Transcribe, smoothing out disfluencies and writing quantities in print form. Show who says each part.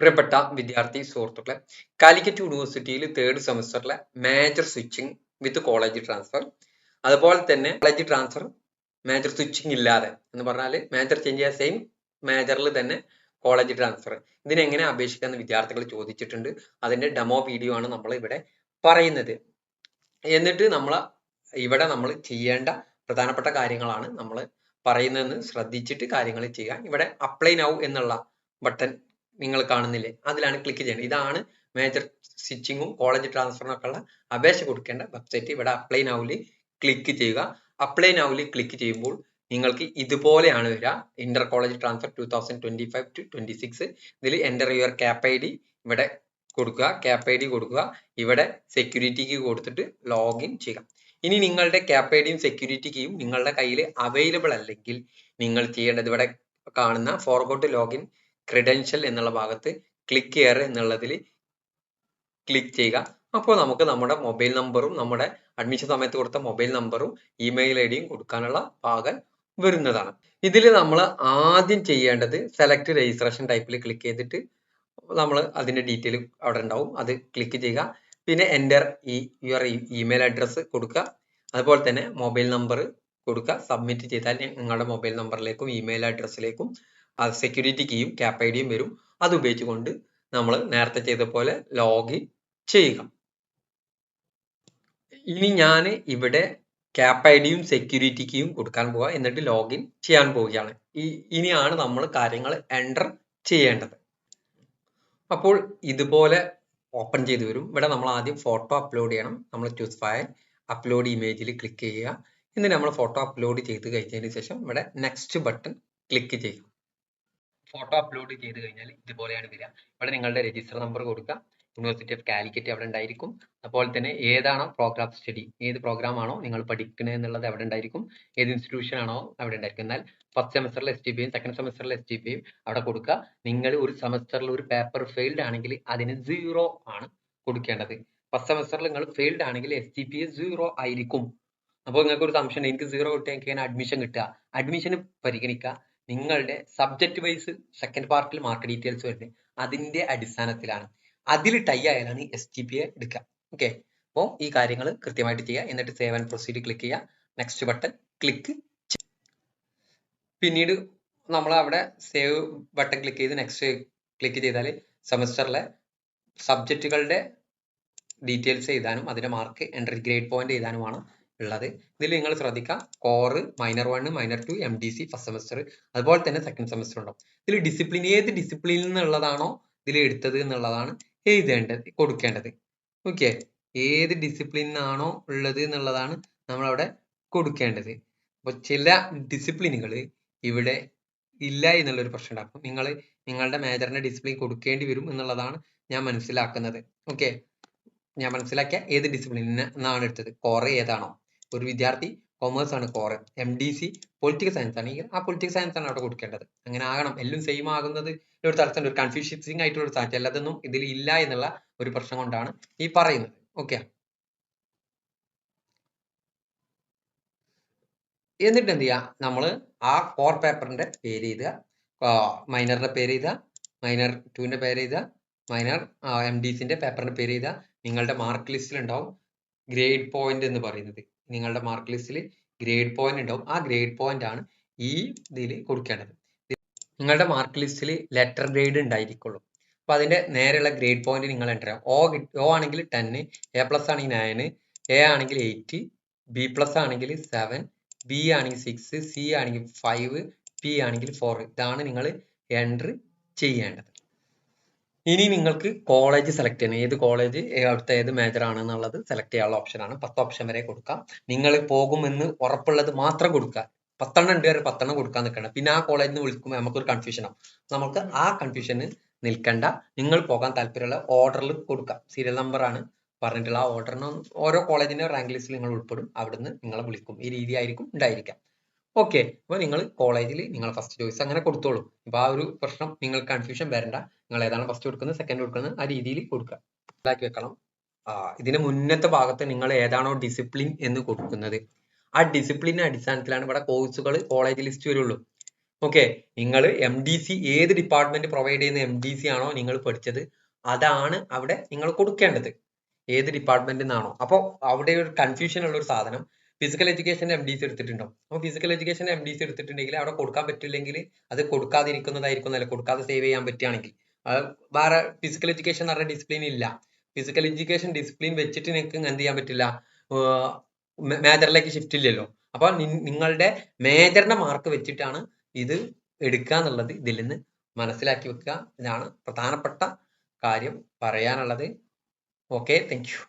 Speaker 1: പ്രിയപ്പെട്ട വിദ്യാർത്ഥി സുഹൃത്തുക്കളെ, കാലിക്കറ്റ് യൂണിവേഴ്സിറ്റിയിൽ തേർഡ് സെമസ്റ്ററിലെ മേജർ സ്വിച്ചിങ് വിത്ത് കോളേജ് ട്രാൻസ്ഫർ, അതുപോലെ തന്നെ കോളേജ് ട്രാൻസ്ഫർ മേജർ സ്വിച്ചിങ് ഇല്ലാതെ എന്ന് പറഞ്ഞാൽ മേജർ ചേഞ്ച് ചെയ്യാൻ സെയിം മേജറിൽ തന്നെ കോളേജ് ട്രാൻസ്ഫർ ഇതിനെങ്ങനെ അപേക്ഷിക്കാമെന്ന് വിദ്യാർത്ഥികൾ ചോദിച്ചിട്ടുണ്ട്. അതിന്റെ ഡെമോ വീഡിയോ ആണ് നമ്മൾ ഇവിടെ പറയുന്നത്. എന്നിട്ട് ഇവിടെ നമ്മൾ ചെയ്യേണ്ട പ്രധാനപ്പെട്ട കാര്യങ്ങളാണ് നമ്മൾ പറയുന്നതെന്ന് ശ്രദ്ധിച്ചിട്ട് കാര്യങ്ങൾ ചെയ്യുക. ഇവിടെ അപ്ലൈ നൗ എന്നുള്ള ബട്ടൺ നിങ്ങൾ കാണുന്നില്ലേ, അതിലാണ് ക്ലിക്ക് ചെയ്യേണ്ടത്. ഇതാണ് മേജർ സ്വിച്ചിങ്ങും കോളേജ് ട്രാൻസ്ഫറിനൊക്കെ ഉള്ള അപേക്ഷ കൊടുക്കേണ്ട വെബ്സൈറ്റ്. ഇവിടെ അപ്ലൈ നൗവിൽ ക്ലിക്ക് ചെയ്യുക. അപ്ലൈ നൗവിൽ ക്ലിക്ക് ചെയ്യുമ്പോൾ നിങ്ങൾക്ക് ഇതുപോലെയാണ് വരിക. Inter college transfer 2025 to 26. ഇതിൽ എൻ്റർ യുവർ ക്യാപ് ID ഇവിടെ കൊടുക്കുക, ക്യാപ് ID കൊടുക്കുക, ഇവിടെ സെക്യൂരിറ്റി കീ കൊടുത്തിട്ട് ലോഗിൻ ചെയ്യുക. ഇനി നിങ്ങളുടെ ക്യാപ് ഐഡിയും സെക്യൂരിറ്റി കീയും നിങ്ങളുടെ കയ്യിൽ അവൈലബിൾ അല്ലെങ്കിൽ നിങ്ങൾ ചെയ്യേണ്ടത് ഇവിടെ കാണുന്ന ഫോർഗോട്ട് ലോഗിൻ ക്രെഡൻഷ്യൽ എന്നുള്ള ഭാഗത്ത് ക്ലിക്ക് ചെയ്യാറ് എന്നുള്ളതിൽ ക്ലിക്ക് ചെയ്യുക. അപ്പോൾ നമുക്ക് നമ്മുടെ മൊബൈൽ നമ്പറും നമ്മുടെ അഡ്മിഷൻ സമയത്ത് കൊടുത്ത മൊബൈൽ നമ്പറും ഇമെയിൽ ഐഡിയും കൊടുക്കാനുള്ള ഭാഗം വരുന്നതാണ്. ഇതിൽ നമ്മൾ ആദ്യം ചെയ്യേണ്ടത് സെലക്ട് രജിസ്ട്രേഷൻ ടൈപ്പിൽ ക്ലിക്ക് ചെയ്തിട്ട് നമ്മൾ അതിന്റെ ഡീറ്റെയിൽ അവിടെ ഉണ്ടാവും, അത് ക്ലിക്ക് ചെയ്യുക. പിന്നെ എൻ്റർ യുവർ ഇമെയിൽ അഡ്രസ്സ് കൊടുക്കുക, അതുപോലെ തന്നെ മൊബൈൽ നമ്പർ കൊടുക്കുക. സബ്മിറ്റ് ചെയ്താൽ നിങ്ങളുടെ മൊബൈൽ നമ്പറിലേക്കും ഇമെയിൽ അഡ്രസ്സിലേക്കും സെക്യൂരിറ്റി കീയും ക്യാപ് ഐഡിയും വരും. അത് ഉപയോഗിച്ചുകൊണ്ട് നമ്മൾ നേരത്തെ ചെയ്ത പോലെ ലോഗിൻ ചെയ്യുക. ഇനി ഞാൻ ഇവിടെ ക്യാപ് ഐഡിയും സെക്യൂരിറ്റി കീയും കൊടുക്കാൻ പോവുക, എന്നിട്ട് ലോഗിൻ ചെയ്യാൻ പോവുകയാണ്. ഇനിയാണ് നമ്മൾ കാര്യങ്ങൾ എൻ്റർ ചെയ്യേണ്ടത്. അപ്പോൾ ഇതുപോലെ ഓപ്പൺ ചെയ്ത് വരും. ഇവിടെ നമ്മൾ ആദ്യം ഫോട്ടോ അപ്ലോഡ് ചെയ്യണം. നമ്മൾ ചൂസ് ഫയൽ അപ്ലോഡ് ഇമേജിൽ ക്ലിക്ക് ചെയ്യുക. എന്നിട്ട് നമ്മൾ ഫോട്ടോ അപ്ലോഡ് ചെയ്ത് കഴിഞ്ഞതിന് ശേഷം ഇവിടെ നെക്സ്റ്റ് ബട്ടൺ ക്ലിക്ക് ചെയ്യുക. ഫോട്ടോ അപ്ലോഡ് ചെയ്ത് കഴിഞ്ഞാൽ ഇതുപോലെയാണ് വരിക. ഇവിടെ നിങ്ങളുടെ രജിസ്റ്റർ നമ്പർ കൊടുക്കുക. യൂണിവേഴ്സിറ്റി ഓഫ് കാലിക്കറ്റ് അവിടെ ഉണ്ടായിരിക്കും. അതുപോലെ തന്നെ ഏതാണോ പ്രോഗ്രാം സ്റ്റഡി, ഏത് പ്രോഗ്രാം ആണോ നിങ്ങൾ പഠിക്കുന്നത് എന്നുള്ളത് അവിടെ ഉണ്ടായിരിക്കും. ഏത് ഇൻസ്റ്റിറ്റ്യൂഷൻ ആണോ അവിടെ ഉണ്ടായിരിക്കും. എന്നാൽ ഫസ്റ്റ് സെമസ്റ്ററിൽ STPയും സെക്കൻഡ് സെമസ്റ്ററിൽ STPയും അവിടെ കൊടുക്കുക. നിങ്ങൾ ഒരു സെമസ്റ്ററിൽ ഒരു പേപ്പർ ഫെയിൽഡ് ആണെങ്കിൽ അതിന് 0 ആണ് കൊടുക്കേണ്ടത്. ഫസ്റ്റ് സെമസ്റ്ററിൽ നിങ്ങൾ ഫെയിൽഡ് ആണെങ്കിൽ STPA 0 ആയിരിക്കും. അപ്പോൾ നിങ്ങൾക്ക് ഒരു സംശയം, എനിക്ക് 0 കിട്ടിയാൽ എനിക്ക് അഡ്മിഷൻ കിട്ടുക. അഡ്മിഷന് പരിഗണിക്കുക നിങ്ങളുടെ സബ്ജക്ട് വൈസ് സെക്കൻഡ് പാർട്ടിൽ മാർക്ക് ഡീറ്റെയിൽസ് വരുന്നത് അതിന്റെ അടിസ്ഥാനത്തിലാണ്. അതിൽ ടൈ ആയാലാണ് STPA എടുക്കുക. ഓക്കെ, അപ്പോൾ ഈ കാര്യങ്ങൾ കൃത്യമായിട്ട് ചെയ്യുക. എന്നിട്ട് സേവ് ആൻഡ് പ്രൊസീഡ് ക്ലിക്ക് ചെയ്യുക. Next button click. പിന്നീട് നമ്മൾ അവിടെ സേവ് ബട്ടൺ ക്ലിക്ക് ചെയ്ത് നെക്സ്റ്റ് ക്ലിക്ക് ചെയ്താൽ സെമസ്റ്ററിലെ സബ്ജക്റ്റുകളുടെ ഡീറ്റെയിൽസ് എഴുതാനും അതിന്റെ മാർക്ക് എൻട്രി ഗ്രേഡ് പോയിന്റ് എഴുതാനുമാണ് ഉള്ളത്. ഇതിൽ നിങ്ങൾ ശ്രദ്ധിക്കുക, core minor 1 minor 2 MDC first semester, അതുപോലെ തന്നെ സെക്കൻഡ് സെമസ്റ്റർ ഉണ്ടാവും. ഇതിൽ ഡിസിപ്ലിൻ ഏത് ഡിസിപ്ലിനിൽ നിന്നുള്ളതാണോ ഇതിൽ എടുത്തത് എന്നുള്ളതാണ് കൊടുക്കേണ്ടത്. ഓക്കെ, ഏത് ഡിസിപ്ലിനാണോ ഉള്ളത് എന്നുള്ളതാണ് നമ്മൾ അവിടെ കൊടുക്കേണ്ടത്. അപ്പോൾ ചില ഡിസിപ്ലിനുകൾ ഇവിടെ ഇല്ല എന്നുള്ളൊരു പ്രശ്നം ഉണ്ടാക്കും. നിങ്ങളുടെ മേജറിന്റെ ഡിസിപ്ലിൻ കൊടുക്കേണ്ടി വരും എന്നുള്ളതാണ് ഞാൻ മനസ്സിലാക്കുന്നത്. ഓക്കെ, ഞാൻ മനസ്സിലാക്കിയ ഏത് ഡിസിപ്ലിനാണ് എടുത്തത്, കോറ് ഏതാണോ. ഒരു വിദ്യാർത്ഥി കൊമേഴ്സ് ആണ് കോറ്, MDC പൊളിറ്റിക്കൽ സയൻസ് ആണെങ്കിൽ ആ പൊളിറ്റിക്കൽ സയൻസ് ആണ് അവിടെ കൊടുക്കേണ്ടത്. അങ്ങനെ ആകണം. എല്ലാം സെയിം ആകുന്നത് ഒരു തരത്തിലുള്ള ഒരു കൺഫ്യൂസിങ് ആയിട്ടുള്ള ഒരു സാധനം, എല്ലാതൊന്നും ഇതിൽ ഇല്ല എന്നുള്ള ഒരു പ്രശ്നം കൊണ്ടാണ് ഈ പറയുന്നത്. ഓക്കെ, എന്നിട്ട് എന്ത് ചെയ്യുക, നമ്മൾ ആ കോർ പേപ്പറിന്റെ പേര് എഴുതുക, മൈനറിന്റെ പേര് എഴുതുക, മൈനർ 2ന്റെ പേര് എഴുതുക, മൈനർ MDCന്റെ പേപ്പറിന്റെ പേര് എഴുതുക. നിങ്ങളുടെ മാർക്ക് ലിസ്റ്റിൽ ഉണ്ടാവും ഗ്രേഡ് പോയിന്റ് എന്ന് പറയുന്നത്. നിങ്ങളുടെ മാർക്ക് ലിസ്റ്റിൽ ഗ്രേഡ് പോയിന്റ് ഉണ്ടാവും. ആ ഗ്രേഡ് പോയിന്റ് ആണ് ഈ ഇതിൽ കൊടുക്കേണ്ടത്. നിങ്ങളുടെ മാർക്ക് ലിസ്റ്റിൽ ലെറ്റർ ഗ്രേഡ് ഉണ്ടായിരിക്കുള്ളൂ. അപ്പൊ അതിന്റെ നേരെയുള്ള ഗ്രേഡ് പോയിന്റ് നിങ്ങൾ എൻ്റർ ചെയ്യുക. O ആണെങ്കിൽ 10, A+ ആണെങ്കിൽ 9, A ആണെങ്കിൽ 8, B+ ആണെങ്കിൽ 7, B ആണെങ്കിൽ 6, C ആണെങ്കിൽ 5, P ആണെങ്കിൽ 4. ഇതാണ് നിങ്ങൾ എൻ്റർ ചെയ്യേണ്ടത്. ഇനി നിങ്ങൾക്ക് കോളേജ് സെലക്ട് ചെയ്യണം. ഏത് കോളേജ്, അവിടുത്തെ ഏത് മേജർ ആണെന്നുള്ളത് സെലക്ട് ചെയ്യാനുള്ള ഓപ്ഷനാണ്. 10 ഓപ്ഷൻ വരെ കൊടുക്കാം. നിങ്ങൾ പോകുമെന്ന് ഉറപ്പുള്ളത് മാത്രം കൊടുക്കുക. 10 ഉണ്ട്, 10 കൊടുക്കാൻ നിൽക്കണം. പിന്നെ ആ കോളേജിൽ നിന്ന് വിളിക്കുമ്പോൾ നമുക്കൊരു കൺഫ്യൂഷൻ ആവും. നമുക്ക് ആ കൺഫ്യൂഷന് നിൽക്കണ്ട. നിങ്ങൾ പോകാൻ താല്പര്യമുള്ള ഓർഡറിൽ കൊടുക്കാം. സീരിയൽ നമ്പർ ആണ് പറഞ്ഞിട്ടുള്ള ആ ഓർഡറിന് ഓരോ കോളേജിന്റെ റാങ്ക് ലിസ്റ്റിൽ നിങ്ങൾ ഉൾപ്പെടും. അവിടുന്ന് നിങ്ങളെ വിളിക്കും. ഈ രീതി ആയിരിക്കും ഉണ്ടായിരിക്കാം. ഓക്കെ, അപ്പൊ നിങ്ങൾ കോളേജിൽ നിങ്ങൾ ഫസ്റ്റ് ചോയ്സ് അങ്ങനെ കൊടുത്തോളൂ. അപ്പൊ ആ ഒരു പ്രശ്നം നിങ്ങൾക്ക് കൺഫ്യൂഷൻ വരണ്ട. നിങ്ങൾ ഏതാണ് ഫസ്റ്റ് കൊടുക്കുന്നത്, സെക്കൻഡ് കൊടുക്കുന്നത്, ആ രീതിയിൽ കൊടുക്കുക. മനസ്സിലാക്കി വെക്കണം. ഇതിന്റെ മുന്നത്തെ ഭാഗത്ത് നിങ്ങൾ ഏതാണോ ഡിസിപ്ലിൻ എന്ന് കൊടുക്കുന്നത് ആ ഡിസിപ്ലിന്റെ അടിസ്ഥാനത്തിലാണ് ഇവിടെ കോഴ്സുകൾ കോളേജ് ലിസ്റ്റ് വരുള്ളൂ. ഓക്കെ, നിങ്ങൾ MDC ഏത് ഡിപ്പാർട്ട്മെന്റ് പ്രൊവൈഡ് ചെയ്യുന്ന MDC ആണോ നിങ്ങൾ പഠിച്ചത്, അതാണ് അവിടെ നിങ്ങൾ കൊടുക്കേണ്ടത്. ഏത് ഡിപ്പാർട്ട്മെന്റ് നിന്നാണോ. അപ്പോൾ അവിടെ ഒരു കൺഫ്യൂഷൻ ഉള്ള ഒരു സാധനം, ഫിസിക്കൽ എഡ്യൂക്കേഷൻ MDC എടുത്തിട്ടുണ്ടോ? അപ്പോൾ ഫിസിക്കൽ എഡ്യൂക്കേഷൻ MDC എടുത്തിട്ടുണ്ടെങ്കിൽ അവിടെ കൊടുക്കാൻ പറ്റില്ലെങ്കിൽ അത് കൊടുക്കാതിരിക്കുന്നതായിരിക്കും നല്ല. കൊടുക്കാതെ സേവ് ചെയ്യാൻ പറ്റുകയാണെങ്കിൽ വേറെ ഫിസിക്കൽ എഡ്യൂക്കേഷൻ എന്ന് പറഞ്ഞ ഡിസിപ്ലിൻ ഇല്ല. ഫിസിക്കൽ എഡ്യൂക്കേഷൻ ഡിസിപ്ലിൻ വെച്ചിട്ട് നിങ്ങൾക്ക് എന്ത് ചെയ്യാൻ പറ്റില്ല, മേജറിലേക്ക് ഷിഫ്റ്റ് ഇല്ലല്ലോ. അപ്പൊ നിങ്ങളുടെ മേജറിന്റെ മാർക്ക് വെച്ചിട്ടാണ് ഇത് എടുക്കുക എന്നുള്ളത് ഇതിൽ നിന്ന് മനസ്സിലാക്കി വെക്കുക. ഇതാണ് പ്രധാനപ്പെട്ട കാര്യം പറയാനുള്ളത്. Okay, thank you.